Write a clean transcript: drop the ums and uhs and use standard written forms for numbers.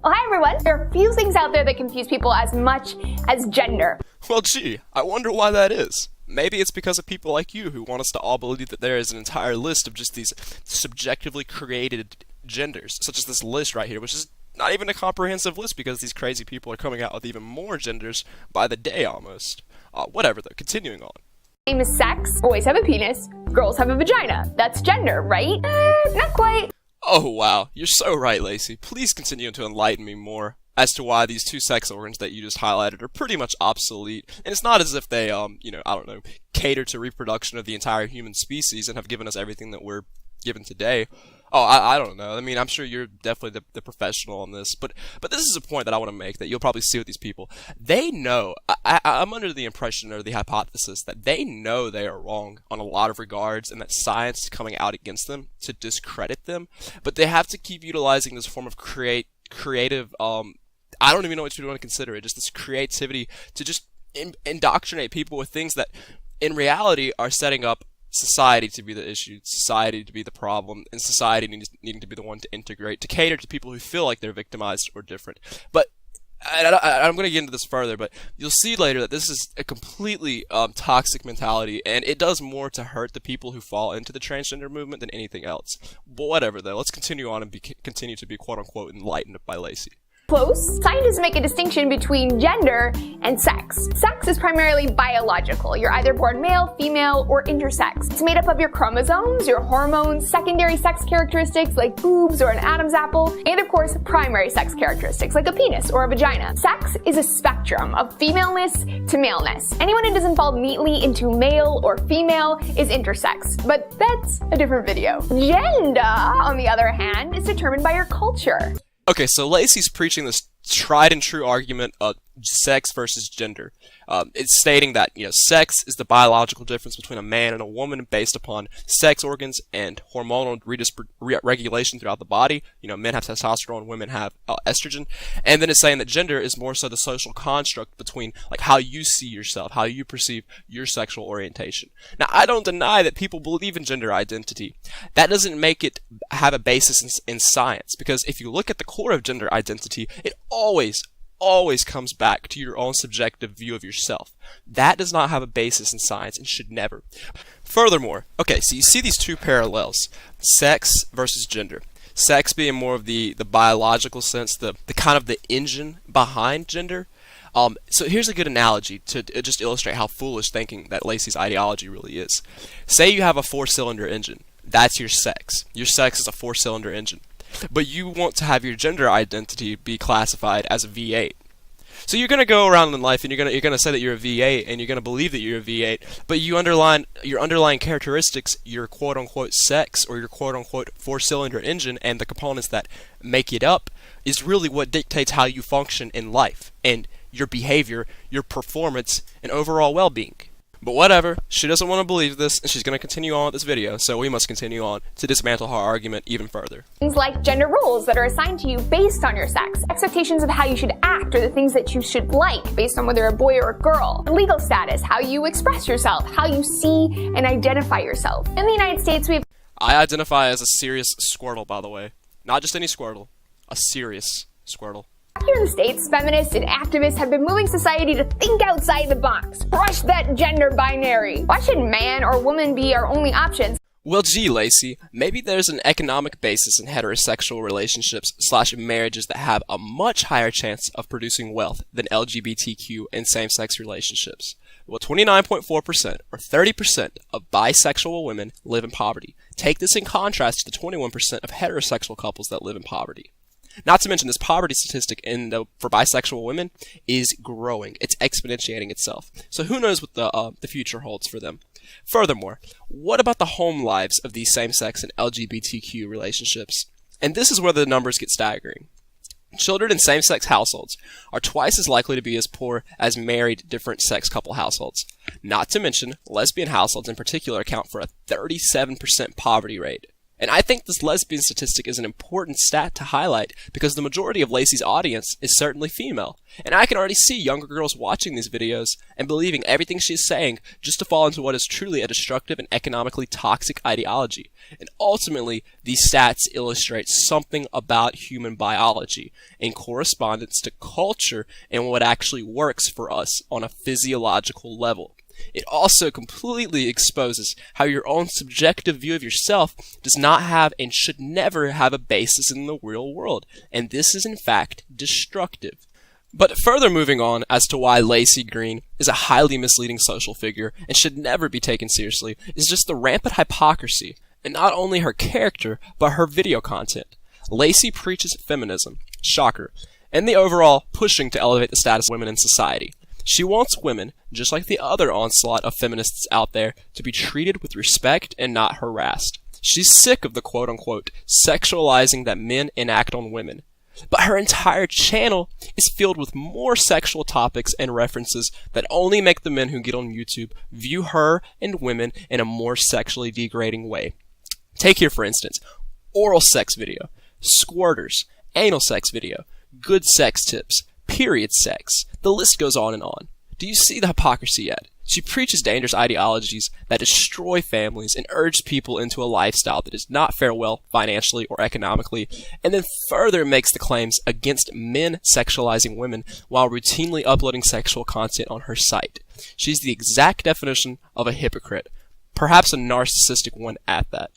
Oh, hi everyone! There are a few things out there that confuse people as much as gender. Well, gee, I wonder why that is. Maybe it's because of people like you who want us to all believe that there is an entire list of just these subjectively created genders, such as this list right here, which is not even a comprehensive list because these crazy people are coming out with even more genders by the day almost. Whatever though, continuing on. Name is sex, boys have a penis, girls have a vagina. That's gender, right? Not quite. Oh wow, you're so right, Laci. Please continue to enlighten me more as to why these two sex organs that you just highlighted are pretty much obsolete. And it's not as if they, cater to reproduction of the entire human species and have given us everything that we're given today. Oh, I don't know. I mean, I'm sure you're definitely the professional on this, but this is a point that I want to make that you'll probably see with these people. They know, I'm under the impression or the hypothesis that they know they are wrong on a lot of regards and that science is coming out against them to discredit them, but they have to keep utilizing this form of creative, I don't even know what you want to consider it, just this creativity to just indoctrinate people with things that in reality are setting up society to be the issue, society to be the problem, and society needing to be the one to integrate, to cater to people who feel like they're victimized or different. But I'm going to get into this further, but you'll see later that this is a completely toxic mentality, and it does more to hurt the people who fall into the transgender movement than anything else. But whatever, though, let's continue on and continue to be quote-unquote enlightened by Laci. Close. Scientists make a distinction between gender and sex. Sex is primarily biological. You're either born male, female, or intersex. It's made up of your chromosomes, your hormones, secondary sex characteristics like boobs or an Adam's apple, and of course, primary sex characteristics like a penis or a vagina. Sex is a spectrum of femaleness to maleness. Anyone who doesn't fall neatly into male or female is intersex, but that's a different video. Gender, on the other hand, is determined by your culture. Okay, so Laci's preaching this tried and true argument of sex versus gender. It's stating that, sex is the biological difference between a man and a woman based upon sex organs and hormonal regulation throughout the body. Men have testosterone, women have estrogen. And then it's saying that gender is more so the social construct between like how you see yourself, how you perceive your sexual orientation. Now, I don't deny that people believe in gender identity. That doesn't make it have a basis in science, because if you look at the core of gender identity, it always comes back to your own subjective view of yourself. That does not have a basis in science and should never. Furthermore, okay, so you see these two parallels, sex versus gender. Sex being more of the biological sense, the kind of the engine behind gender. So here's a good analogy to just illustrate how foolish thinking that Laci's ideology really is. Say you have a 4-cylinder engine. That's your sex. Your sex is a 4-cylinder engine. But you want to have your gender identity be classified as a V8. So you're going to go around in life and you're going to say that you're a V8 and you're going to believe that you're a V8, but your underlying characteristics, your quote-unquote sex or your quote-unquote 4-cylinder engine and the components that make it up is really what dictates how you function in life and your behavior, your performance, and overall well-being. But whatever, she doesn't want to believe this, and she's going to continue on with this video, so we must continue on to dismantle her argument even further. Things like gender roles that are assigned to you based on your sex, expectations of how you should act or the things that you should like based on whether you're a boy or a girl, legal status, how you express yourself, how you see and identify yourself. In the United States, we have I identify as a serious Squirtle, by the way. Not just any Squirtle, a serious Squirtle. Here in the States, feminists and activists have been moving society to think outside the box. Brush that gender binary. Why should man or woman be our only options? Well, gee, Laci, maybe there's an economic basis in heterosexual relationships / marriages that have a much higher chance of producing wealth than LGBTQ and same-sex relationships. Well, 29.4% or 30% of bisexual women live in poverty. Take this in contrast to the 21% of heterosexual couples that live in poverty. Not to mention this poverty statistic for bisexual women is growing. It's exponentiating itself. So who knows what the future holds for them. Furthermore, what about the home lives of these same-sex and LGBTQ relationships? And this is where the numbers get staggering. Children in same-sex households are twice as likely to be as poor as married different-sex couple households. Not to mention, lesbian households in particular account for a 37% poverty rate. And I think this lesbian statistic is an important stat to highlight because the majority of Laci's audience is certainly female. And I can already see younger girls watching these videos and believing everything she's saying just to fall into what is truly a destructive and economically toxic ideology. And ultimately, these stats illustrate something about human biology in correspondence to culture and what actually works for us on a physiological level. It also completely exposes how your own subjective view of yourself does not have and should never have a basis in the real world, and this is in fact destructive. But further moving on as to why Laci Green is a highly misleading social figure and should never be taken seriously is just the rampant hypocrisy in not only her character, but her video content. Laci preaches feminism, shocker, and the overall pushing to elevate the status of women in society. She wants women, just like the other onslaught of feminists out there, to be treated with respect and not harassed. She's sick of the quote-unquote sexualizing that men enact on women. But her entire channel is filled with more sexual topics and references that only make the men who get on YouTube view her and women in a more sexually degrading way. Take here, for instance, oral sex video, squirters, anal sex video, good sex tips, period sex. The list goes on and on. Do you see the hypocrisy yet? She preaches dangerous ideologies that destroy families and urge people into a lifestyle that does not fare well financially or economically, and then further makes the claims against men sexualizing women while routinely uploading sexual content on her site. She's the exact definition of a hypocrite, perhaps a narcissistic one at that.